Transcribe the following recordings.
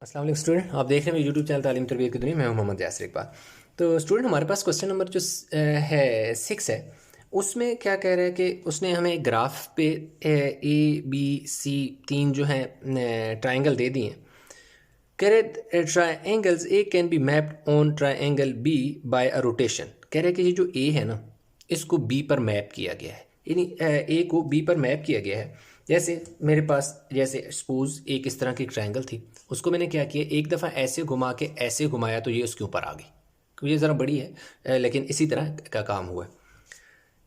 अस्सलाम वालेकुम स्टूडेंट, आप देख रहे हैं मेरे यूट्यूब चैनल तालीम तरबियत की दुनिया। मैं हूं मोहम्मद यासिर इकबाल। तो स्टूडेंट, हमारे पास क्वेश्चन नंबर जो है 6 है, उसमें क्या कह रहा है कि उसने हमें एक ग्राफ पे A B C तीन जो है ट्राइंगल दे दिए हैं। कह रहे triangles A can be mapped on triangle B by a rotation. कह रहे कि ये जो ए है ना, इसको बी पर मैप किया गया है, यानी ए को बी पर मैप किया गया है। जैसे मेरे पास, जैसे सपोज एक इस तरह की ट्रायंगल थी, उसको मैंने क्या किया, एक दफ़ा ऐसे घुमा के ऐसे घुमाया तो ये उसके ऊपर आ गई, क्योंकि ये ज़रा बड़ी है, लेकिन इसी तरह का काम हुआ है।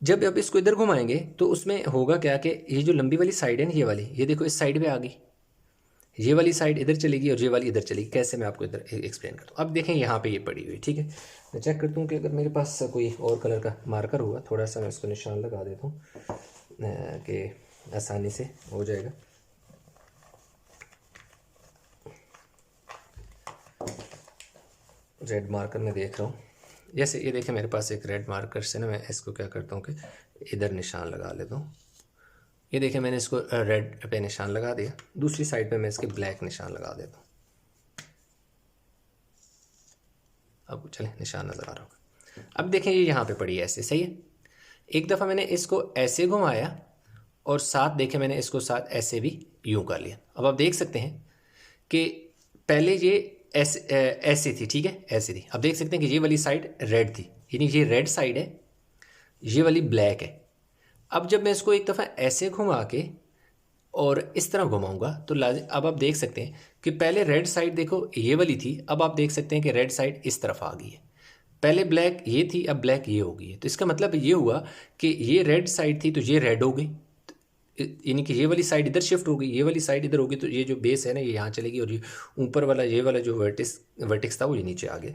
जब अब इसको इधर घुमाएंगे तो उसमें होगा क्या कि ये जो लंबी वाली साइड है ना, ये वाली, ये देखो इस साइड पे आ गई, ये वाली साइड इधर चलेगी और ये वाली इधर चलेगी। कैसे, मैं आपको इधर एक्सप्लेन करता हूँ। अब देखें यहाँ पे ये पड़ी हुई, ठीक है। मैं चेक करता हूँ कि अगर मेरे पास कोई और कलर का मार्कर हुआ, थोड़ा सा मैं इसको निशान लगा देता हूँ कि आसानी से हो जाएगा। रेड मार्कर में देख रहा हूँ, जैसे ये देखें मेरे पास एक रेड मार्कर से ना, मैं इसको क्या करता हूँ कि इधर निशान लगा लेता हूँ। ये देखें मैंने इसको रेड पे निशान लगा दिया, दूसरी साइड पे मैं इसके ब्लैक निशान लगा देता हूँ। अब चले, निशान नज़र आ रहा होगा। अब देखें ये यहाँ पे पड़ी है ऐसे, सही है। एक दफ़ा मैंने इसको ऐसे घुमाया और साथ देखें मैंने इसको साथ ऐसे भी यूँ कर लिया। अब आप देख सकते हैं कि पहले ये ऐसे थी, ठीक है, ऐसे थी। अब देख सकते हैं कि ये वाली साइड रेड थी, यानी ये रेड साइड है, ये वाली ब्लैक है। अब जब मैं इसको एक दफ़ा ऐसे घुमा के और इस तरह घुमाऊंगा तो अब आप देख सकते हैं कि पहले रेड साइड देखो ये वाली थी, अब आप देख सकते हैं कि रेड साइड इस तरफ आ गई है। पहले ब्लैक ये थी, अब ब्लैक ये हो गई है। तो इसका मतलब ये हुआ कि ये रेड साइड थी तो ये रेड हो गई, यानी कि ये वाली साइड इधर शिफ्ट हो गई, ये वाली साइड इधर होगी, तो ये जो बेस है ना ये यहाँ चलेगी और ये ऊपर वाला, ये वाला जो वर्टिक्स था वो ये नीचे आ गया।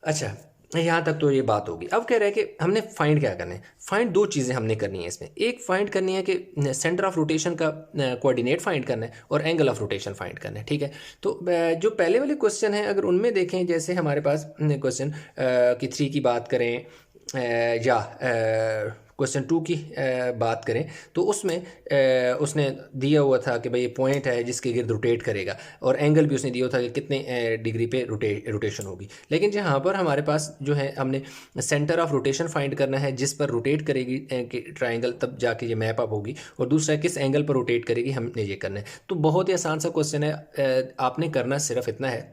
अच्छा, यहाँ तक तो ये बात होगी। अब कह रहा है कि हमने फाइंड क्या करना है। फाइंड दो चीज़ें हमने करनी है इसमें। एक फाइंड करनी है कि सेंटर ऑफ रोटेशन का कोऑर्डिनेट फाइंड करना है और एंगल ऑफ रोटेशन फाइंड करना है, ठीक है। तो जो पहले वाले क्वेश्चन है, अगर उनमें देखें, जैसे हमारे पास क्वेश्चन की 3 की बात करें या क्वेश्चन 2 की बात करें, तो उसमें उसने दिया हुआ था कि भाई ये पॉइंट है जिसके गिर्द रोटेट करेगा, और एंगल भी उसने दिया हुआ था कि कितने डिग्री पे रोटेशन होगी। लेकिन यहाँ पर हमारे पास जो है, हमने सेंटर ऑफ रोटेशन फाइंड करना है जिस पर रोटेट करेगी ट्राइंगल, तब जाके ये मैप अप होगी। और दूसरा किस एंगल पर रोटेट करेगी, हमने ये करना है। तो बहुत ही आसान सा क्वेश्चन है, आपने करना सिर्फ इतना है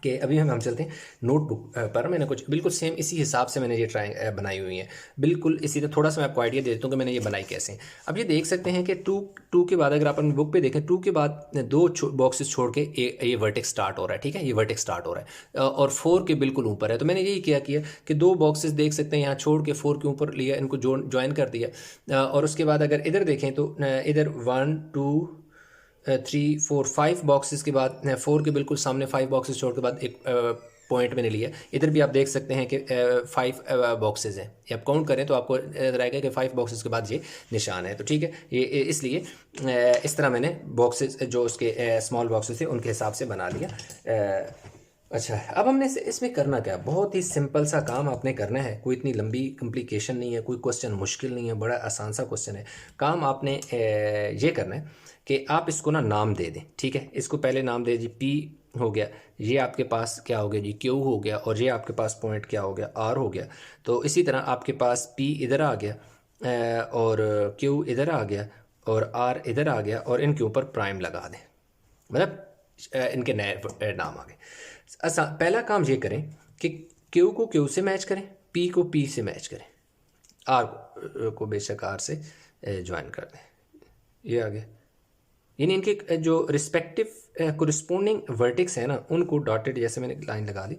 कि अभी हम चलते हैं नोटबुक पर। मैंने कुछ बिल्कुल सेम इसी हिसाब से मैंने ये बनाई हुई है, बिल्कुल इसी तरह। थोड़ा सा मैं आपको आइडिया दे देता हूँ कि मैंने ये बनाई कैसे हैं। अब ये देख सकते हैं कि टू के बाद, अगर आप अपनी बुक पे देखें, 2 के बाद 2 बॉक्सेस छोड़ के ये वर्टेक्स स्टार्ट हो रहा है, ठीक है, ये वर्टेक्स स्टार्ट हो रहा है और 4 के बिल्कुल ऊपर है। तो मैंने यही क्या किया कि 2 बॉक्सेस देख सकते हैं यहाँ छोड़ के 4 के ऊपर लिया, इनको ज्वाइन कर दिया। और उसके बाद अगर इधर देखें तो इधर 1 2 3 4 5 बॉक्सेस के बाद 4 के बिल्कुल सामने 5 बॉक्सेस छोड़ के बाद एक पॉइंट मैंने लिया। इधर भी आप देख सकते हैं कि 5 बॉक्सेस हैं। ये आप काउंट करें तो आपको नजर आएगा कि 5 बॉक्सेस के बाद ये निशान है। तो ठीक है, ये इसलिए इस तरह मैंने बॉक्सेस जो उसके स्मॉल बॉक्सेस थे उनके हिसाब से बना लिया। अच्छा, अब हमने इसमें करना क्या, बहुत ही सिंपल सा काम आपने करना है। कोई इतनी लंबी कॉम्प्लिकेशन नहीं है, कोई क्वेश्चन मुश्किल नहीं है, बड़ा आसान सा क्वेश्चन है। काम आपने ये करना है कि आप इसको ना नाम दे दें, ठीक है। इसको पहले नाम दे जी, पी हो गया, ये आपके पास क्या हो गया जी, क्यू हो गया, और ये आपके पास पॉइंट क्या हो गया, आर हो गया। तो इसी तरह आपके पास पी इधर आ गया और क्यू इधर आ गया और आर इधर आ गया, और इनके ऊपर प्राइम लगा दें, मतलब इनके नए नाम आ गए। पहला काम ये करें कि क्यू को क्यू से मैच करें, पी को पी से मैच करें, आर को बेशक आर से ज्वाइन कर दें। ये आ गया, यानी इनके जो रिस्पेक्टिव कोरिस्पोंडिंग वर्टिक्स है ना, उनको डॉटेड जैसे मैंने लाइन लगा दी।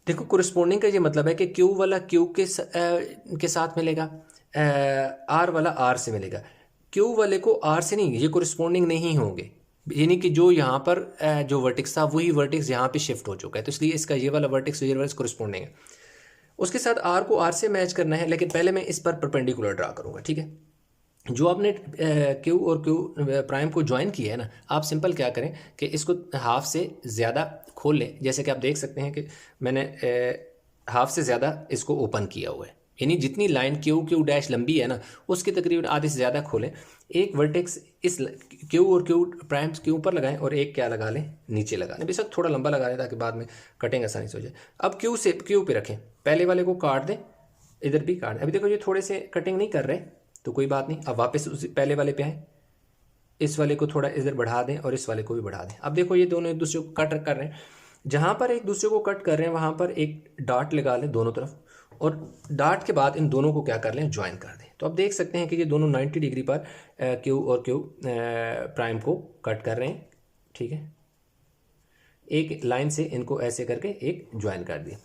देखो, कोरिस्पोंडिंग का ये मतलब है कि क्यू वाला क्यू के साथ मिलेगा, आर वाला आर से मिलेगा। क्यू वाले को आर से नहीं, ये कोरिस्पोंडिंग नहीं होंगे, यानी कि जो यहाँ पर जो वर्टिक्स था वही वर्टिक्स यहाँ पे शिफ्ट हो चुका है, तो इसलिए इसका ये वाला वर्टिक्स ये वाला कोरिस्पोंडिंग है। उसके साथ आर को आर से मैच करना है, लेकिन पहले मैं इस पर परपेंडिकुलर ड्रा करूँगा, ठीक है। जो आपने क्यू और क्यू प्राइम को ज्वाइन किया है ना, आप सिंपल क्या करें कि इसको हाफ से ज़्यादा खोल लें। जैसे कि आप देख सकते हैं कि मैंने हाफ से ज़्यादा इसको ओपन किया हुआ है, यानी जितनी लाइन क्यू क्यू डैश लंबी है ना उसके तकरीबन आधे से ज़्यादा खोलें, एक वर्टेक्स इस क्यू और क्यू प्राइम के ऊपर लगाएं और एक क्या लगा लें, नीचे लगा लें। बेशक थोड़ा लंबा लगा लें ताकि बाद में कटिंग आसानी से हो जाए। अब क्यू से क्यू पे रखें, पहले वाले को काट दें, इधर भी काट दें। अभी देखो ये थोड़े से कटिंग नहीं कर रहे तो कोई बात नहीं, अब वापस उसी पहले वाले पे आए, इस वाले को थोड़ा इधर बढ़ा दें और इस वाले को भी बढ़ा दें। अब देखो ये दोनों एक दूसरे को कट कर रहे हैं, जहाँ पर एक दूसरे को कट कर रहे हैं वहाँ पर एक डॉट लगा लें दोनों तरफ, और डॉट के बाद इन दोनों को क्या कर लें, ज्वाइन कर दें। तो अब देख सकते हैं कि ये दोनों 90 डिग्री पर क्यू और क्यू प्राइम को कट कर रहे हैं। ठीक है, एक लाइन से इनको ऐसे करके एक ज्वाइन कर दिया।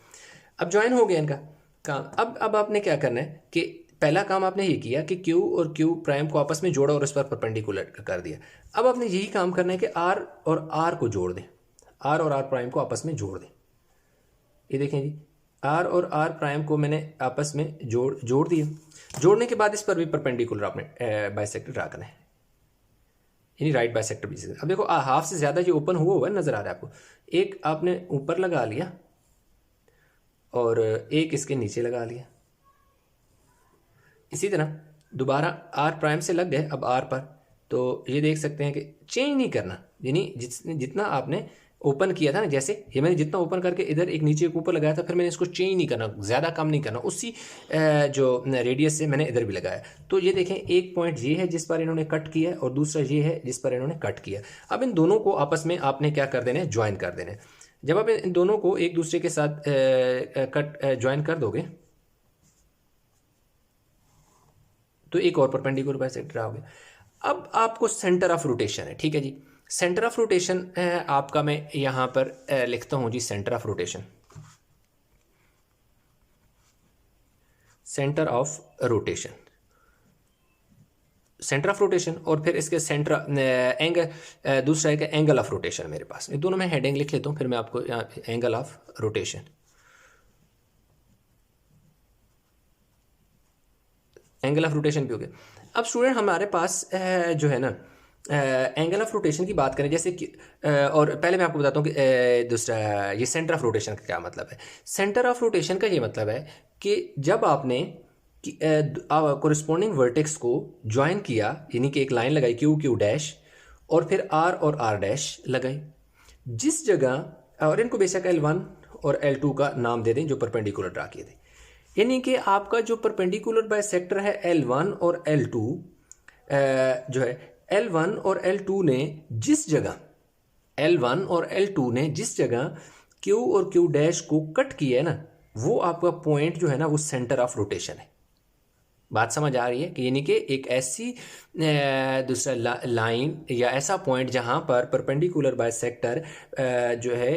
अब ज्वाइन हो गया इनका काम। अब आपने क्या करना है कि पहला काम आपने ये किया कि क्यू और क्यू प्राइम को आपस में जोड़ा और उस पर परपेंडिकुलर कर दिया। अब आपने यही काम करना है कि आर और आर को जोड़ दें, आर और आर प्राइम को आपस में जोड़ दें। ये देखें जी, आर और आर प्राइम को मैंने आपस में जोड़ दिया। जोड़ने के बाद इस पर भी परपेंडिकुलर आपने बाइसेक्टर ड्रा करना है, यानी राइट बाइसेक्टर भी। अब देखो हाफ से ज़्यादा जो ओपन हुआ है नज़र आ रहा है आपको, एक आपने ऊपर लगा लिया और एक इसके नीचे लगा लिया। इसी तरह दोबारा आर प्राइम से लग गए अब आर पर, तो ये देख सकते हैं कि चेंज नहीं करना, यानी जितना आपने ओपन किया था ना, जैसे ये मैंने जितना ओपन करके इधर एक नीचे एक ऊपर लगाया था, फिर मैंने इसको चेंज नहीं करना, ज़्यादा कम नहीं करना, उसी जो रेडियस से मैंने इधर भी लगाया। तो ये देखें एक पॉइंट ये है जिस पर इन्होंने कट किया और दूसरा ये है जिस पर इन्होंने कट किया। अब इन दोनों को आपस में आपने क्या कर देना है, ज्वाइन कर देना है। जब आप इन दोनों को एक दूसरे के साथ ज्वाइन कर दोगे तो एक और परपेंडिकुलर बाइसेक्टर आओगे। अब आपको सेंटर ऑफ रोटेशन है, ठीक है जी। सेंटर ऑफ रोटेशन आपका मैं यहाँ पर लिखता हूँ जी, centre of rotation, centre of rotation, centre of rotation, और फिर इसके सेंटर एंगल दूसरा है एंगल ऑफ रोटेशन। मेरे पास दोनों में हेडिंग लिख लेता हूँ, फिर मैं आपको यहाँ angle of rotation, angle of rotation भी हो गया। अब स्टूडेंट हमारे पास जो है ना एंगल ऑफ रोटेशन की बात करें, जैसे कि और पहले मैं आपको बताता हूँ कि दूसरा ये सेंटर ऑफ रोटेशन का क्या मतलब है। सेंटर ऑफ रोटेशन का ये मतलब है कि जब आपने कोरिस्पोंडिंग वर्टेक्स को ज्वाइन किया, यानी कि एक लाइन लगाई क्यू क्यू डैश और फिर आर और आर डैश लगाई, जिस जगह, और इनको बेशक L1 और L2 का नाम दे दें जो परपेंडिकुलर ड्रा किए थे, यानी कि आपका जो परपेंडिकुलर बाइसेक्टर है L1 और L2 जो है L1 और L2 ने जिस जगह L1 और L2 ने जिस जगह Q और Q डैश को कट किया है ना, वो आपका पॉइंट जो है ना वो सेंटर ऑफ रोटेशन है। बात समझ आ रही है कि यानी कि एक ऐसी दूसरा लाइन या ऐसा पॉइंट जहां पर परपेंडिकुलर बाइसेक्टर जो है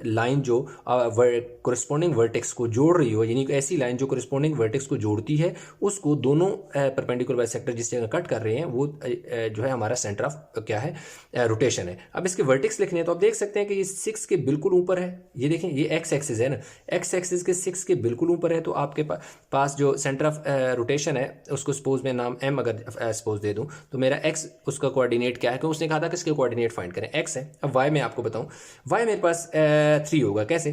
लाइन जो कोरिस्पोंडिंग वर्टेक्स को जोड़ रही हो, यानी कि ऐसी लाइन जो कोरिस्पोंडिंग वर्टेक्स को जोड़ती है, उसको दोनों परपेंडिकुलर बाइसेक्टर जिस जगह कट कर रहे हैं वो जो है हमारा सेंटर ऑफ क्या है, रोटेशन है। अब इसके वर्टेक्स लिखने हैं तो आप देख सकते हैं कि ये 6 के बिल्कुल ऊपर है। ये देखें ये एक्स एक्सिस है ना, एक्स एक्सिस के 6 के बिल्कुल ऊपर है, तो आपके पास जो सेंटर ऑफ रोटेशन है उसको सपोज मैं नाम m अगर सपोज दे दूं तो मेरा x उसका कोऑर्डिनेट क्या है, क्योंकि उसने कहा था कि इसके कोऑर्डिनेट फाइंड करें, x है। अब y मैं आपको बताऊं, y मेरे पास 3 होगा। कैसे?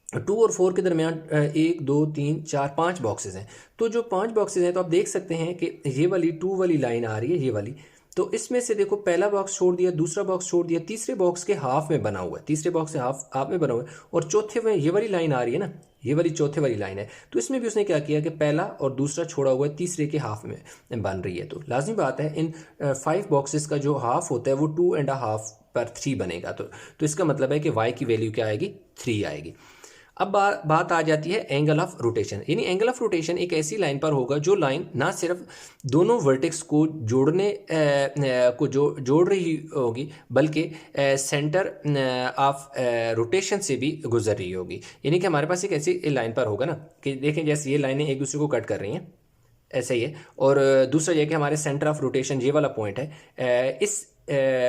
2 और 4 के दरमियान 1 2 3 4 5 बॉक्सेस हैं। तो जो 5 बॉक्सेस हैं तो आप देख सकते हैं कि ये वाली 2 वाली लाइन आ रही है, ये वाली, तो इसमें से देखो पहला बॉक्स छोड़ दिया, दूसरा बॉक्स छोड़ दिया, तीसरे बॉक्स के हाफ में बना हुआ है, तीसरे बॉक्स से हाफ में बना हुआ है, और चौथे में ये वाली लाइन आ रही है ना, ये वाली चौथे वाली लाइन है। तो इसमें भी उसने क्या किया कि पहला और दूसरा छोड़ा हुआ है, तीसरे के हाफ में बन रही है। तो लाजमी बात है इन 5 बॉक्सेस का जो हाफ होता है वो 2.5 पर 3 बनेगा। तो इसका मतलब है कि y की वैल्यू क्या आएगी, 3 आएगी। अब बात आ जाती है एंगल ऑफ रोटेशन, यानी एंगल ऑफ रोटेशन एक ऐसी लाइन पर होगा जो लाइन ना सिर्फ दोनों वर्टेक्स को जोड़ने को जोड़ रही होगी, बल्कि सेंटर ऑफ रोटेशन से भी गुजर रही होगी। यानी कि हमारे पास एक ऐसी लाइन पर होगा ना कि देखें जैसे ये लाइनें एक दूसरे को कट कर रही हैं, ऐसा ही है। और दूसरा यह कि हमारे सेंटर ऑफ रोटेशन ये वाला पॉइंट है,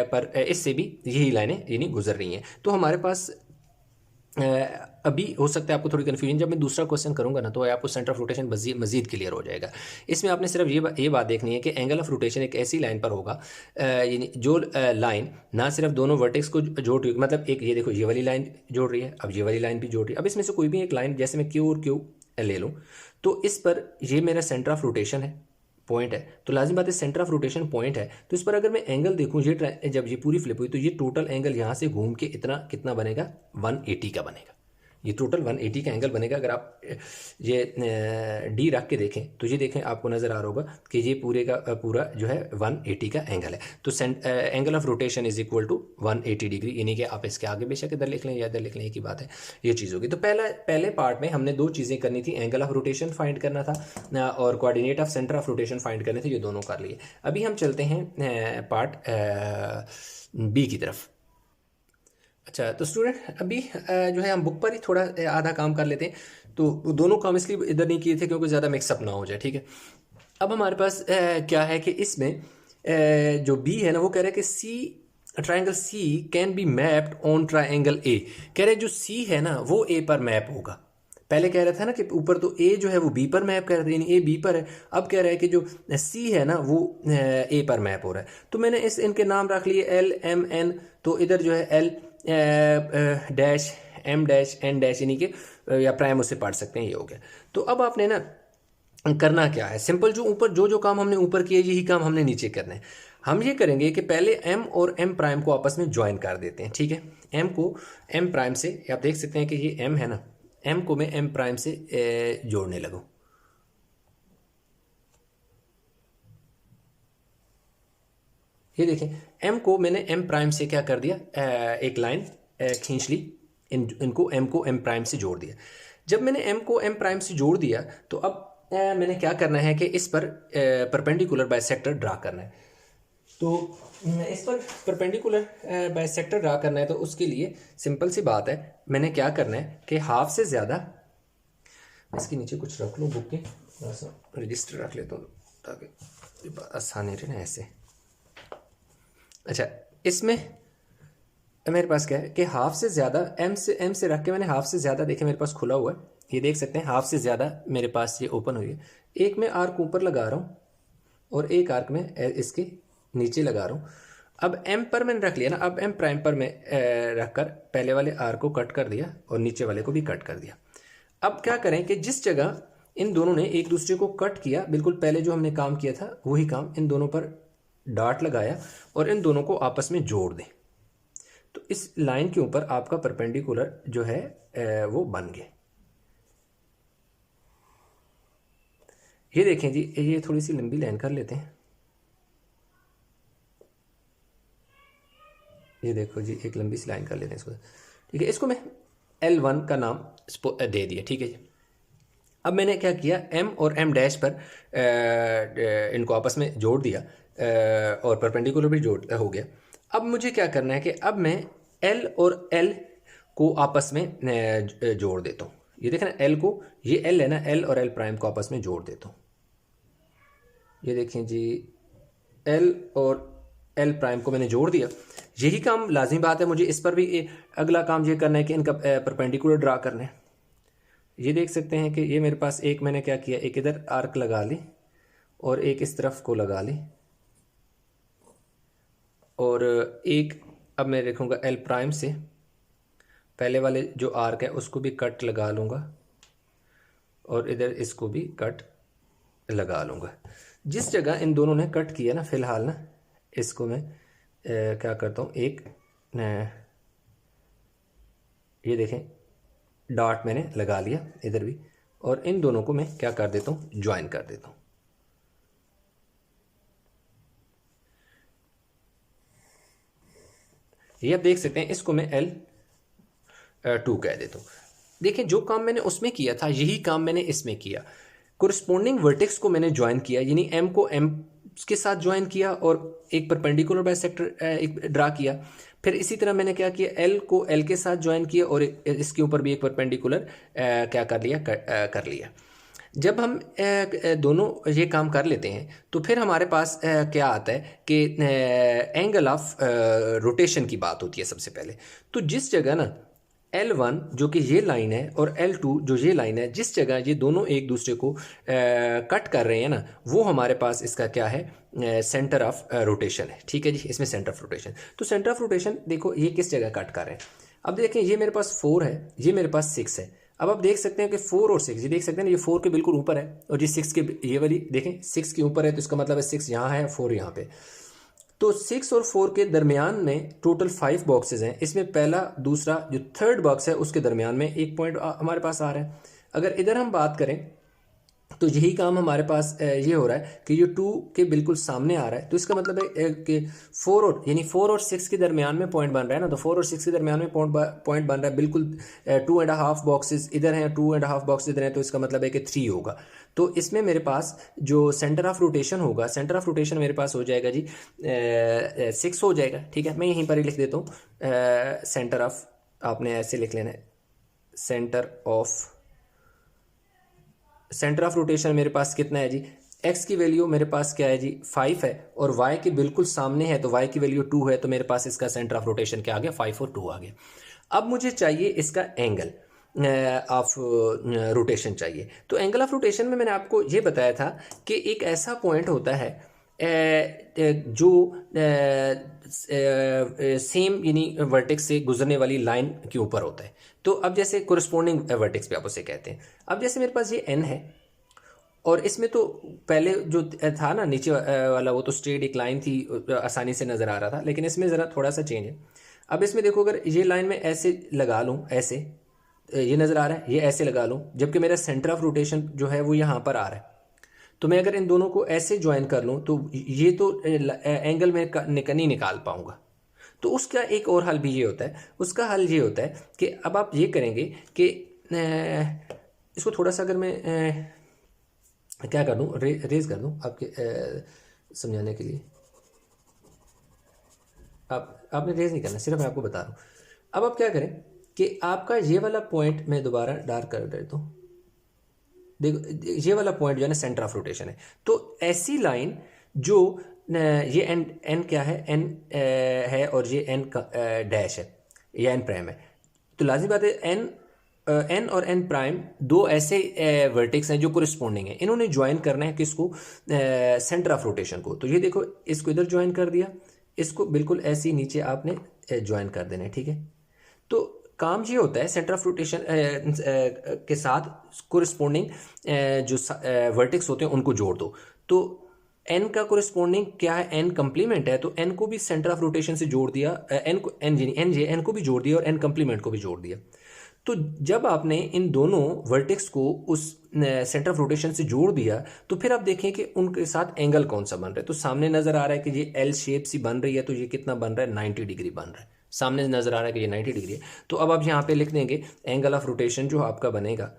पर इससे भी यही लाइनें यानी गुजर रही हैं। तो हमारे पास अभी हो सकता है आपको थोड़ी कन्फ्यूजन, जब मैं दूसरा क्वेश्चन करूंगा ना तो आपको सेंटर ऑफ रोटेशन मजीद क्लियर हो जाएगा। इसमें आपने सिर्फ ये बात देखनी है कि एंगल ऑफ रोटेशन एक ऐसी लाइन पर होगा, यानी जो लाइन ना सिर्फ दोनों वर्टेक्स को जोड़ रही है, मतलब एक ये देखो ये वाली लाइन जोड़ रही है, अब ये वाली लाइन भी जोड़ रही है। अब इसमें से कोई भी एक लाइन, जैसे मैं क्यू और क्यू ले लूँ तो इस पर ये मेरा सेंटर ऑफ रोटेशन है, पॉइंट है, तो लाजिम बात है सेंटर ऑफ रोटेशन पॉइंट है, तो इस पर अगर मैं एंगल देखूँ ये जब ये पूरी फ्लिप हुई तो ये टोटल एंगल यहाँ से घूम के इतना कितना बनेगा 180 का बनेगा, ये टोटल 180 का एंगल बनेगा। अगर आप ये डी रख के देखें तो ये देखें आपको नज़र आ रहा होगा कि ये पूरे का पूरा जो है 180 का एंगल है। तो angle of rotation is equal to 180 degree, यानी कि आप इसके आगे बेशक इधर लिख लें या इधर लिख लें, एक ही बात है, ये चीज़ होगी। तो पहले पार्ट में हमने दो चीज़ें करनी थी, एंगल ऑफ रोटेशन फाइंड करना था और coordinate of centre of rotation find करने थे, ये दोनों कर लिए। अभी हम चलते हैं पार्ट बी की तरफ। अच्छा तो स्टूडेंट अभी जो है हम बुक पर ही थोड़ा आधा काम कर लेते हैं, तो दोनों काम इसलिए इधर नहीं किए थे क्योंकि ज़्यादा मिक्सअप ना हो जाए, ठीक है। अब हमारे पास क्या है कि इसमें जो बी है ना वो कह रहा है कि triangle C can be mapped on triangle A, कह रहे जो सी है ना वो ए पर मैप होगा। पहले कह रहा था ना कि ऊपर तो ए जो है वो बी पर मैप कर रहा था, यानी ए बी पर है, अब कह रहा है कि जो सी है ना वो ए पर मैप हो रहा है। तो मैंने इनके नाम रख लिए एल एम एन, तो इधर जो है L dash M dash N dash, यानी कि या प्राइम उससे पढ़ सकते हैं, ये हो गया। तो अब आपने ना करना क्या है, सिंपल जो ऊपर जो काम हमने ऊपर किया यही काम हमने नीचे करना है। हम ये करेंगे कि पहले एम और एम प्राइम को आपस में ज्वाइन कर देते हैं, ठीक है। एम को एम प्राइम से, आप देख सकते हैं कि ये एम है ना, एम को मैं एम प्राइम से जोड़ने लगूँ। ये देखें एम को मैंने एम प्राइम से क्या कर दिया, एक लाइन खींच ली, इनको एम को एम प्राइम से जोड़ दिया। जब मैंने एम को एम प्राइम से जोड़ दिया तो अब मैंने क्या करना है कि इस पर परपेंडिकुलर बाइसेक्टर ड्रा करना है। तो इस पर परपेंडिकुलर बाइसेक्टर ड्रा करना है, तो उसके लिए सिंपल सी बात है, मैंने क्या करना है कि हाफ से ज़्यादा, इसके नीचे कुछ रख लूँ बुक के, थोड़ा सा रजिस्टर रख लेता हूँ ताकि आसानी रहे ना ऐसे। अच्छा इसमें मेरे पास क्या है कि हाफ से ज़्यादा एम से रख के मैंने हाफ से ज़्यादा, देखें मेरे पास खुला हुआ है, ये देख सकते हैं हाफ से ज़्यादा मेरे पास ये ओपन हुई है। एक मैं आर्क ऊपर लगा रहा हूँ और एक आर्क में इसके नीचे लगा रहा हूँ। अब एम पर मैंने रख लिया ना, अब एम प्राइम पर मैं रख कर पहले वाले आर्क को कट कर दिया और नीचे वाले को भी कट कर दिया। अब क्या करें कि जिस जगह इन दोनों ने एक दूसरे को कट किया, बिल्कुल पहले जो हमने काम किया था वही काम, इन दोनों पर डॉट लगाया और इन दोनों को आपस में जोड़ दें। तो इस लाइन के ऊपर आपका परपेंडिकुलर जो है वो बन गया। ये देखें जी, ये थोड़ी सी लंबी लाइन कर लेते हैं, ये देखो जी एक लंबी सी लाइन कर लेते हैं इसको, ठीक है। इसको मैं L1 का नाम दे दिया, ठीक है जी। अब मैंने क्या किया, M और M डैश पर इनको आपस में जोड़ दिया और परपेंडिकुलर भी जोड़ हो गया। अब मुझे क्या करना है कि अब मैं L और L को आपस में जोड़ देता हूँ। ये देखें ना L को, ये L है ना, L और L प्राइम को आपस में जोड़ देता हूँ। ये देखें जी L और L प्राइम को मैंने जोड़ दिया। यही काम लाजिमी बात है, मुझे इस पर भी अगला काम ये करना है कि इनका परपेंडिकुलर ड्रा करना है। ये देख सकते हैं कि ये मेरे पास एक मैंने क्या किया, एक इधर आर्क लगा ली और एक इस तरफ को लगा ली और एक अब मैं देखूँगा L प्राइम से पहले वाले जो आर्क है उसको भी कट लगा लूँगा और इधर इसको भी कट लगा लूँगा। जिस जगह इन दोनों ने कट किया ना, फ़िलहाल ना इसको मैं क्या करता हूँ, एक ये देखें डॉट मैंने लगा लिया इधर भी, और इन दोनों को मैं क्या कर देता हूँ, ज्वाइन कर देता हूँ। ये आप देख सकते हैं, इसको मैं L2 कह देता हूँ। देखिए जो काम मैंने उसमें किया था यही काम मैंने इसमें किया। कोरिस्पोंडिंग वर्टेक्स को मैंने ज्वाइन किया, यानी M को M के साथ ज्वाइन किया और एक परपेंडिकुलर बाइसेक्टर एक ड्रा किया। फिर इसी तरह मैंने क्या किया, L को L के साथ ज्वाइन किया और इसके ऊपर भी एक परपेंडिकुलर क्या कर लिया, कर लिया। जब हम दोनों ये काम कर लेते हैं तो फिर हमारे पास क्या आता है कि एंगल ऑफ रोटेशन की बात होती है सबसे पहले। तो जिस जगह ना L1 जो कि ये लाइन है और L2 जो ये लाइन है, जिस जगह ये दोनों एक दूसरे को कट कर रहे हैं ना, वो हमारे पास इसका क्या है, सेंटर ऑफ रोटेशन है, ठीक है जी। इसमें सेंटर ऑफ रोटेशन, तो सेंटर ऑफ रोटेशन देखो ये किस जगह कट कर रहे हैं। अब देखें ये मेरे पास 4 है, ये मेरे पास 6 है। अब आप देख सकते हैं कि 4 और 6, ये देख सकते हैं ना, ये 4 के बिल्कुल ऊपर है और ये 6 के, ये वाली देखें 6 के ऊपर है, तो इसका मतलब है 6 यहाँ है, 4 यहाँ पे। तो 6 और 4 के दरमियान में टोटल 5 बॉक्सेस हैं। इसमें पहला, दूसरा, जो थर्ड बॉक्स है उसके दरमियान में एक पॉइंट हमारे पास आ रहा है। अगर इधर हम बात करें तो यही काम हमारे पास ये हो रहा है कि ये 2 के बिल्कुल सामने आ रहा है, तो इसका मतलब है कि 4 और, यानी 4 और 6 के दरमियान में पॉइंट बन रहा है ना, तो 4 और 6 के दरमियान में पॉइंट बन रहा है बिल्कुल। 2.5 बॉक्सेस इधर हैं, 2.5 बॉक्स इधर हैं, तो इसका मतलब है कि 3 होगा। तो इसमें मेरे पास जो सेंटर ऑफ रोटेशन होगा, सेंटर ऑफ रोटेशन मेरे पास हो जाएगा जी 6 हो जाएगा। ठीक है, मैं यहीं पर ही लिख देता हूँ सेंटर ऑफ, आपने ऐसे लिख लेना है, सेंटर ऑफ रोटेशन मेरे पास कितना है जी, x की वैल्यू मेरे पास क्या है जी 5 है, और y के बिल्कुल सामने है तो y की वैल्यू 2 है, तो मेरे पास इसका सेंटर ऑफ रोटेशन क्या आ गया, 5 और 2 आ गया। अब मुझे चाहिए इसका एंगल ऑफ रोटेशन चाहिए। तो एंगल ऑफ रोटेशन में मैंने आपको ये बताया था कि एक ऐसा पॉइंट होता है जो सेम यानी वर्टेक्स से गुजरने वाली लाइन के ऊपर होता है। तो अब जैसे कोरिस्पोंडिंग वर्टेक्स पे आप उसे कहते हैं। अब जैसे मेरे पास ये एन है और इसमें तो पहले जो था ना नीचे वाला, वो तो स्ट्रेट एक लाइन थी, आसानी से नज़र आ रहा था, लेकिन इसमें ज़रा थोड़ा सा चेंज है। अब इसमें देखो, अगर ये लाइन में ऐसे लगा लूँ, ऐसे ये नज़र आ रहा है, ये ऐसे लगा लूँ, जबकि मेरा सेंटर ऑफ रोटेशन जो है वो यहाँ पर आ रहा है। तो मैं अगर इन दोनों को ऐसे ज्वाइन कर लूँ तो ये तो एंगल में नहीं निकाल पाऊंगा। तो उसका एक और हल भी ये होता है, उसका हल ये होता है कि अब आप ये करेंगे कि इसको थोड़ा सा अगर मैं क्या कर दूँ, रेज कर दूँ आपके समझाने के लिए। आपने रेज नहीं करना, सिर्फ मैं आपको बता रहा हूँ। अब आप क्या करें कि आपका ये वाला पॉइंट मैं दोबारा डार्क कर देता हूँ। देखो ये वाला पॉइंट जो है ना सेंटर ऑफ रोटेशन है। तो ऐसी लाइन जो ये एन क्या है, एन है और ये एन डैश है या एन प्राइम है, तो लाजिम बात है एन और एन प्राइम दो ऐसे वर्टेक्स हैं जो कोरिस्पोंडिंग है। इन्होंने ज्वाइन करना है किसको, सेंटर ऑफ रोटेशन को। तो ये देखो, इसको इधर ज्वाइन कर दिया, इसको बिल्कुल ऐसे ही नीचे आपने ज्वाइन कर देना है। ठीक है, तो काम ये होता है सेंटर ऑफ रोटेशन के साथ कोरिस्पोंडिंग जो वर्टेक्स होते हैं उनको जोड़ दो। तो एन का कोरिस्पोंडिंग क्या है, एन कंप्लीमेंट है, तो एन को भी सेंटर ऑफ रोटेशन से जोड़ दिया, एन को भी जोड़ दिया और एन कंप्लीमेंट को भी जोड़ दिया। तो जब आपने इन दोनों वर्टेक्स को उस सेंटर ऑफ रोटेशन से जोड़ दिया, तो फिर आप देखें कि उनके साथ एंगल कौन सा बन रहा है। तो सामने नजर आ रहा है कि ये एल शेप सी बन रही है, तो ये कितना बन रहा है, 90 डिग्री बन रहा है। सामने नजर आ रहा है कि ये 90 डिग्री है। तो अब आप यहाँ पे लिख देंगे एंगल ऑफ रोटेशन जो आपका बनेगा,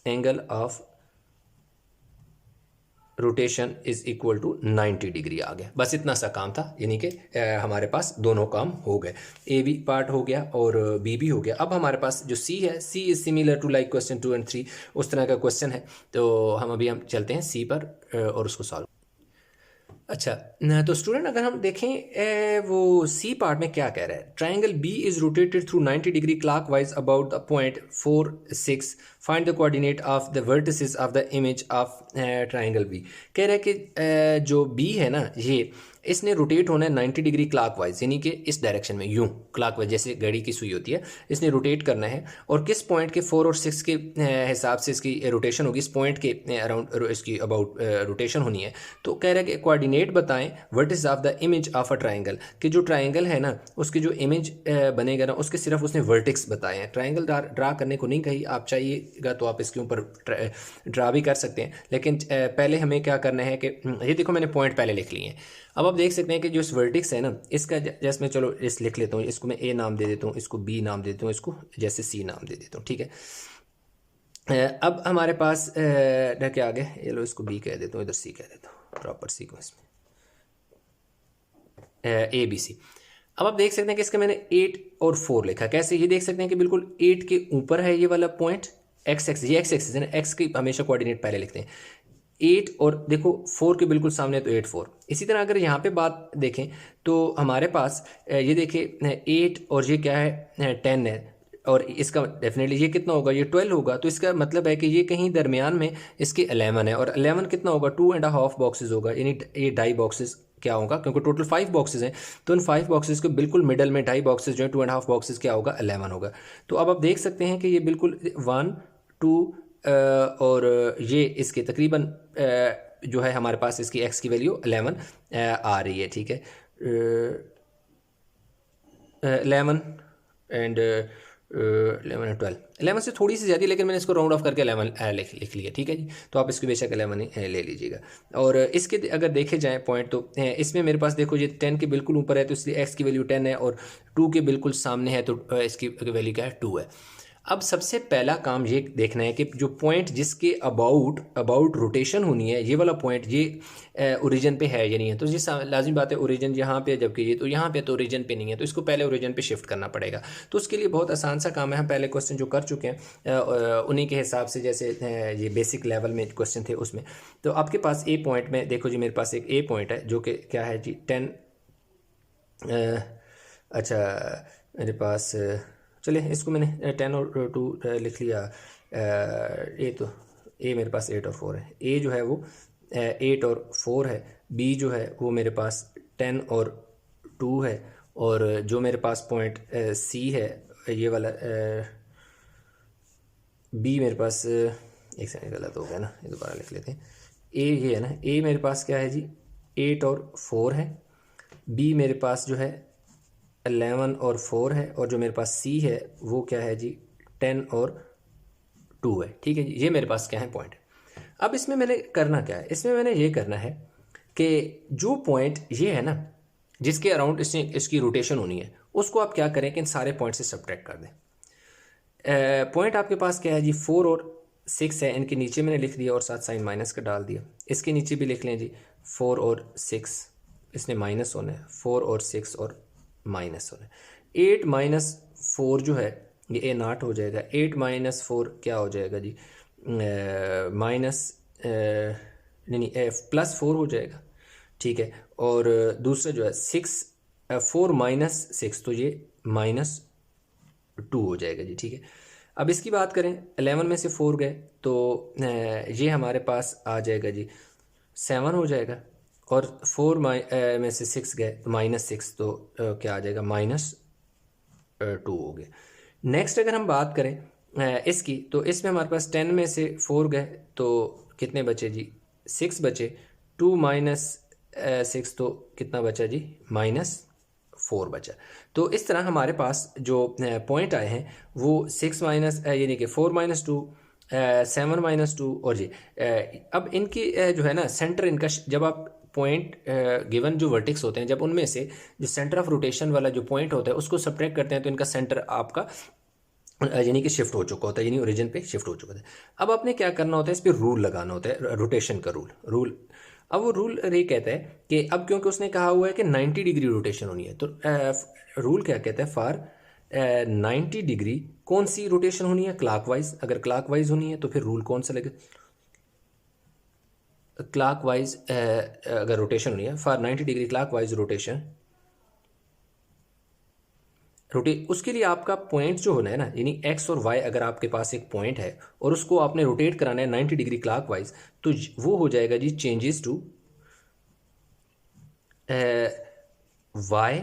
angle of rotation is equal to 90 degree आ गया। बस इतना सा काम था, यानी कि हमारे पास दोनों काम हो गए, ए बी पार्ट हो गया और बी भी हो गया। अब हमारे पास जो सी है, C is similar to like question 2 and 3, उस तरह का क्वेश्चन है। तो हम चलते हैं सी पर और उसको सॉल्व। अच्छा, तो स्टूडेंट अगर हम देखें वो सी पार्ट में क्या कह रहा है, triangle B is rotated through 90 degree clockwise about the point 4, 6, find the coordinate of the vertices of the image of triangle B. कह रहा है कि जो बी है ना, ये इसने रोटेट होना है 90 डिग्री क्लॉकवाइज, यानी कि इस डायरेक्शन में, यूं क्लॉकवाइज जैसे घड़ी की सुई होती है, इसने रोटेट करना है। और किस पॉइंट के 4 और 6 के हिसाब से इसकी रोटेशन होगी, इस पॉइंट के अराउंड इसकी अबाउट रोटेशन होनी है। तो कह रहा है कि कोऑर्डिनेट बताएं vertex of the image of a triangle, कि जो ट्राइंगल है ना उसकी जो इमेज बनेगा ना उसके सिर्फ उसने वर्टिक्स बताए हैं, ट्राइंगल ड्रा करने को नहीं कही। आप चाहिएगा तो आप इसके ऊपर ड्रा भी कर सकते हैं, लेकिन पहले हमें क्या करना है कि ये देखो मैंने पॉइंट पहले लिख लिए हैं। अब आप देख सकते हैं कि जो इस वर्टिक्स है ना, इसका जैसे मैं चलो इस लिख लेता हूँ, इसको मैं ए नाम दे देता हूँ, इसको बी नाम दे देता हूँ, इसको जैसे सी नाम दे देता हूँ। ठीक है, अब हमारे पास क्या आ गया, ये लो इसको बी कह देता हूँ, इधर सी कह देता हूँ, प्रॉपर सीक्वेंस में ए बी सी। अब आप देख सकते हैं कि इसका मैंने 8 और 4 लिखा। कैसे, ये देख सकते हैं कि बिल्कुल 8 के ऊपर है ये वाला पॉइंट, एक्स एक्सिस, ये एक्स एक्सिस है ना, एक्स की हमेशा कोऑर्डिनेट पहले लिखते हैं 8, और देखो 4 के बिल्कुल सामने तो 8, 4। इसी तरह अगर यहाँ पे बात देखें तो हमारे पास ये देखिए 8 और ये क्या है 10 है, और इसका डेफिनेटली ये कितना होगा, ये 12 होगा। तो इसका मतलब है कि ये कहीं दरमियान में इसके 11 है, और 11 कितना होगा, 2.5 बॉक्सेस होगा, यानी ये 2.5 बॉक्सेस क्या होगा, क्योंकि टोटल 5 बॉक्सेस हैं, तो इन 5 बॉक्सेस के बिल्कुल मिडल में 2.5 बॉक्सेस जो है 2.5 बॉक्सेस क्या होगा, 11 होगा। तो अब आप देख सकते हैं कि ये बिल्कुल 1 2 और ये इसके तकरीबन जो है हमारे पास इसकी एक्स की वैल्यू 11 आ रही है, ठीक है। 11 एंड 11 12, 11 से थोड़ी सी ज़्यादा, लेकिन मैंने इसको राउंड ऑफ करके 11 लिख लिया, ठीक है जी। तो आप इसको बेशक 11 ही ले लीजिएगा। और इसके अगर देखे जाएँ पॉइंट, तो इसमें मेरे पास देखो ये 10 के बिल्कुल ऊपर है, तो इसलिए एक्स की वैल्यू 10 है, और 2 के बिल्कुल सामने है, तो इसकी वैल्यू क्या है, 2 है। अब सबसे पहला काम ये देखना है कि जो पॉइंट जिसके अबाउट रोटेशन होनी है, ये वाला पॉइंट ये ओरिजिन पे है या नहीं है। तो ये लाजिम बात है, ओरिजिन यहाँ पे, जबकि ये तो यहाँ पे तो ओरिजिन पे नहीं है, तो इसको पहले ओरिजिन पे शिफ्ट करना पड़ेगा। तो उसके लिए बहुत आसान सा काम है, हम पहले क्वेश्चन जो कर चुके हैं उन्हीं के हिसाब से, जैसे ये बेसिक लेवल में क्वेश्चन थे उसमें। तो आपके पास ए पॉइंट में देखो जी, मेरे पास एक ए पॉइंट है जो कि क्या है जी 10, अच्छा मेरे पास, चलिए इसको मैंने 10 और 2 लिख लिया। ए तो ए मेरे पास 8 और 4 है, ए जो है वो 8 और 4 है, बी जो है वो मेरे पास 10 और 2 है, और जो मेरे पास पॉइंट सी है ये वाला बी मेरे पास, एक सेकंड गलत हो गया ना, ये दोबारा लिख लेते हैं। ए ये है ना, ए मेरे पास क्या है जी 8 और 4 है, बी मेरे पास जो है 11 और 4 है, और जो मेरे पास सी है वो क्या है जी 10 और 2 है, ठीक है जी। ये मेरे पास क्या है पॉइंट। अब इसमें मैंने करना क्या है, इसमें मैंने ये करना है कि जो पॉइंट ये है ना जिसके अराउंड इसकी रोटेशन होनी है, उसको आप क्या करें कि इन सारे पॉइंट से सब्ट्रैक्ट कर दें। पॉइंट आपके पास क्या है जी 4 और 6 है, इनके नीचे मैंने लिख दिया और साथ साइन माइनस का डाल दिया। इसके नीचे भी लिख लें जी 4 और 6, इसने माइनस होना है, 4 और 6 और माइनस होना है। 8 माइनस 4 जो है ये ए नाट हो जाएगा, 8 माइनस 4 क्या हो जाएगा जी माइनस नहीं प्लस 4 हो जाएगा, ठीक है। और दूसरा जो है 4 माइनस 6, तो ये माइनस 2 हो जाएगा जी, ठीक है। अब इसकी बात करें, 11 में से 4 गए तो ये हमारे पास आ जाएगा जी 7 हो जाएगा, और 4 में से 6 गए तो -6, तो क्या आ जाएगा -2 हो गया। नेक्स्ट अगर हम बात करें इसकी, तो इसमें हमारे पास 10 में से 4 गए तो कितने बचे जी 6 बचे, 2 माइनस 6 तो कितना बचा जी -4 बचा। तो इस तरह हमारे पास जो पॉइंट आए हैं वो 6 माइनस यानी कि 4 माइनस 2, 7 माइनस 2, और जी अब इनकी जो है ना सेंटर इनका, जब आप पॉइंट गिवन जो वर्टेक्स होते हैं, जब उनमें से जो सेंटर ऑफ रोटेशन वाला जो पॉइंट होता है उसको सब्ट्रैक्ट करते हैं, तो इनका सेंटर आपका यानी कि शिफ्ट हो चुका होता है, यानी ओरिजिन पे शिफ्ट हो चुका है। अब आपने क्या करना होता है, इस पर रूल लगाना होता है, रोटेशन का रूल। अब वो रूल ये कहता है कि अब क्योंकि उसने कहा हुआ है कि 90 डिग्री रोटेशन होनी है, तो रूल क्या कहता है, फॉर 90 डिग्री कौन सी रोटेशन होनी है, क्लॉकवाइज। अगर क्लॉकवाइज होनी है तो फिर रूल कौन सा लगे, क्लॉकवाइज अगर रोटेशन होनी है, फॉर 90 डिग्री क्लॉकवाइज रोटेशन उसके लिए आपका पॉइंट जो होना है ना, यानी एक्स और वाई, अगर आपके पास एक पॉइंट है और उसको आपने रोटेट कराना है 90 डिग्री क्लॉकवाइज, तो वो हो जाएगा जी changes to Y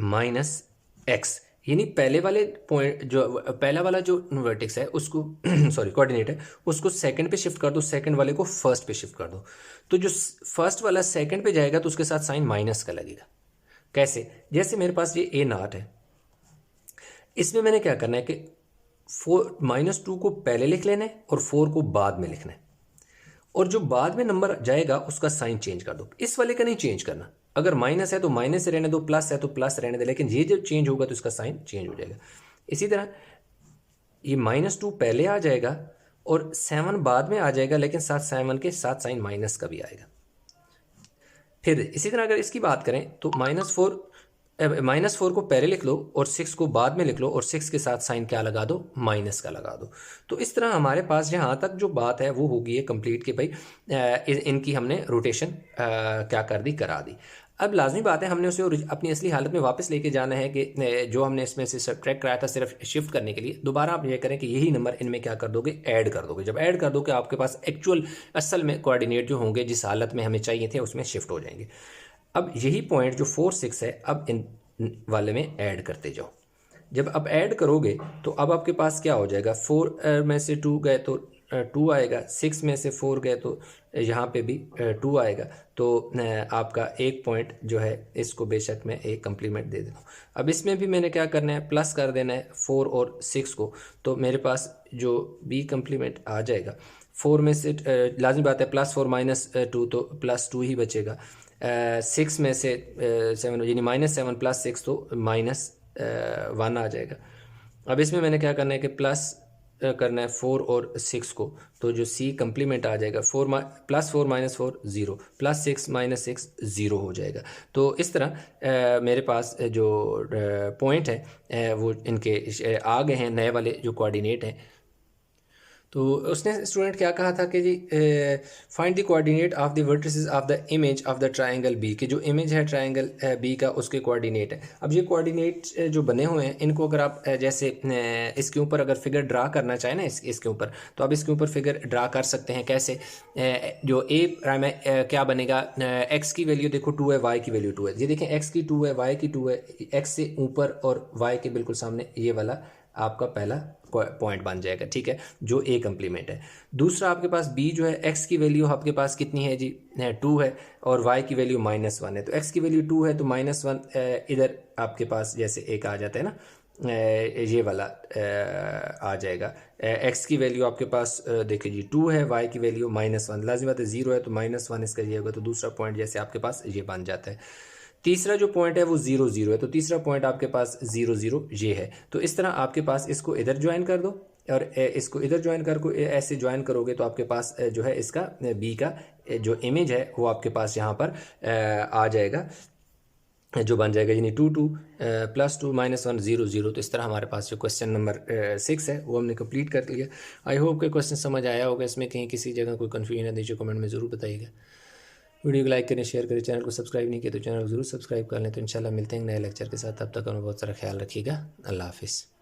minus X. यानी पहले वाले पॉइंट जो पहला वाला जो वर्टेक्स है उसको सॉरी कोऑर्डिनेट है, उसको सेकंड पे शिफ्ट कर दो, सेकंड वाले को फर्स्ट पे शिफ्ट कर दो। तो जो फर्स्ट वाला सेकंड पे जाएगा तो उसके साथ साइन माइनस का लगेगा। कैसे, जैसे मेरे पास ये ए नाट है, इसमें मैंने क्या करना है कि -2 को पहले लिख लेना है और 4 को बाद में लिखना है, और जो बाद में नंबर जाएगा उसका साइन चेंज कर दो। इस वाले का नहीं चेंज करना, अगर माइनस है तो माइनस से रहने दो, प्लस है तो प्लस रहने दे, लेकिन ये जब चेंज होगा तो इसका साइन चेंज हो जाएगा। इसी तरह ये -2 पहले आ जाएगा और 7 बाद में आ जाएगा, लेकिन साथ 7 के साथ साइन माइनस का भी आएगा। फिर इसी तरह अगर इसकी बात करें तो -4 को पहले लिख लो और 6 को बाद में लिख लो, और 6 के साथ साइन क्या लगा दो, माइनस का लगा दो। तो इस तरह हमारे पास यहाँ तक जो बात है वो होगी है कंप्लीट कि भाई इनकी हमने रोटेशन क्या कर दी, करा दी। अब लाजमी बात है हमने उसे अपनी असली हालत में वापस लेके जाना है कि जो हमने इसमें से सब्ट्रैक्ट कराया था सिर्फ शिफ्ट करने के लिए, दोबारा आप ये करें कि यही नंबर इनमें क्या कर दोगे, ऐड कर दोगे। जब ऐड कर दोगे आपके पास एक्चुअल असल में कोऑर्डिनेट जो होंगे जिस हालत में हमें चाहिए थे उसमें शिफ्ट हो जाएंगे। अब यही पॉइंट जो 4 6 है अब इन वाले में ऐड करते जाओ। जब अब ऐड करोगे तो अब आपके पास क्या हो जाएगा, 4 में से 2 गए तो 2 आएगा, 6 में से 4 गए तो यहाँ पे भी 2 आएगा। तो आपका एक पॉइंट जो है इसको बेशक मैं एक कम्प्लीमेंट दे देता हूँ। अब इसमें भी मैंने क्या करना है, प्लस कर देना है 4 और 6 को, तो मेरे पास जो बी कम्प्लीमेंट आ जाएगा 4 में से लाजमी बात है +4 -2 तो +2 ही बचेगा। 6 में से 7 यानी -7 + 6 तो -1 आ जाएगा। अब इसमें मैंने क्या करना है कि प्लस करना है 4 और 6 को, तो जो सी कम्प्लीमेंट आ जाएगा +4 -4 0 +6 -6 0 हो जाएगा। तो इस तरह मेरे पास जो पॉइंट है वो इनके आ गए हैं, नए वाले जो कोऑर्डिनेट हैं। तो उसने स्टूडेंट क्या कहा था कि जी find the coordinate of the vertices of the image of the triangle B, कि जो इमेज है ट्रायंगल बी का उसके कोऑर्डिनेट है। अब ये कोऑर्डिनेट जो बने हुए हैं इनको अगर आप जैसे इसके ऊपर अगर फिगर ड्रा करना चाहें ना इसके ऊपर, तो आप इसके ऊपर फिगर ड्रा कर सकते हैं। कैसे, जो ए प्राइम है क्या बनेगा, एक्स की वैल्यू देखो 2 है, वाई की वैल्यू 2 है। ये देखें एक्स की 2 है, वाई की 2 है, एक्स से ऊपर और वाई के बिल्कुल सामने ये वाला आपका पहला पॉइंट बन जाएगा, ठीक है, जो ए कम्प्लीमेंट है। दूसरा आपके पास बी जो है, एक्स की वैल्यू आपके पास कितनी है जी, 2 है, और वाई की वैल्यू -1 है। तो एक्स की वैल्यू 2 है तो -1 इधर आपके पास जैसे एक आ जाता है ना, ये वाला आ जाएगा। एक्स की वैल्यू आपके पास देखिए जी 2 है, वाई की वैल्यू -1, लाजिम बात है 0 है तो -1 इसका ये होगा। तो दूसरा पॉइंट जैसे आपके पास ये बन जाता है। तीसरा जो पॉइंट है वो 0 0 है, तो तीसरा पॉइंट आपके पास 0 0 ये है। तो इस तरह आपके पास इसको इधर ज्वाइन कर दो और इसको इधर ज्वाइन कर ऐसे ज्वाइन करोगे तो आपके पास जो है इसका बी का जो इमेज है वो आपके पास यहाँ पर आ जाएगा, जो बन जाएगा यानी 2 2 +2 -1 0 0। तो इस तरह हमारे पास जो क्वेश्चन नंबर 6 है वो हमने कंप्लीट कर लिया। आई होप कि क्वेश्चन समझ आया होगा। इसमें कहीं किसी जगह कोई कन्फ्यूजन है नीचे कमेंट में ज़रूर बताइएगा। वीडियो को लाइक करें, शेयर करें, चैनल को सब्सक्राइब नहीं किया तो चैनल को ज़रूर सब्सक्राइब कर लें। तो इंशाल्लाह मिलते हैं नए लेक्चर के साथ, तब तक हमें बहुत सारा ख्याल रखिएगा। अल्लाह हाफिज़।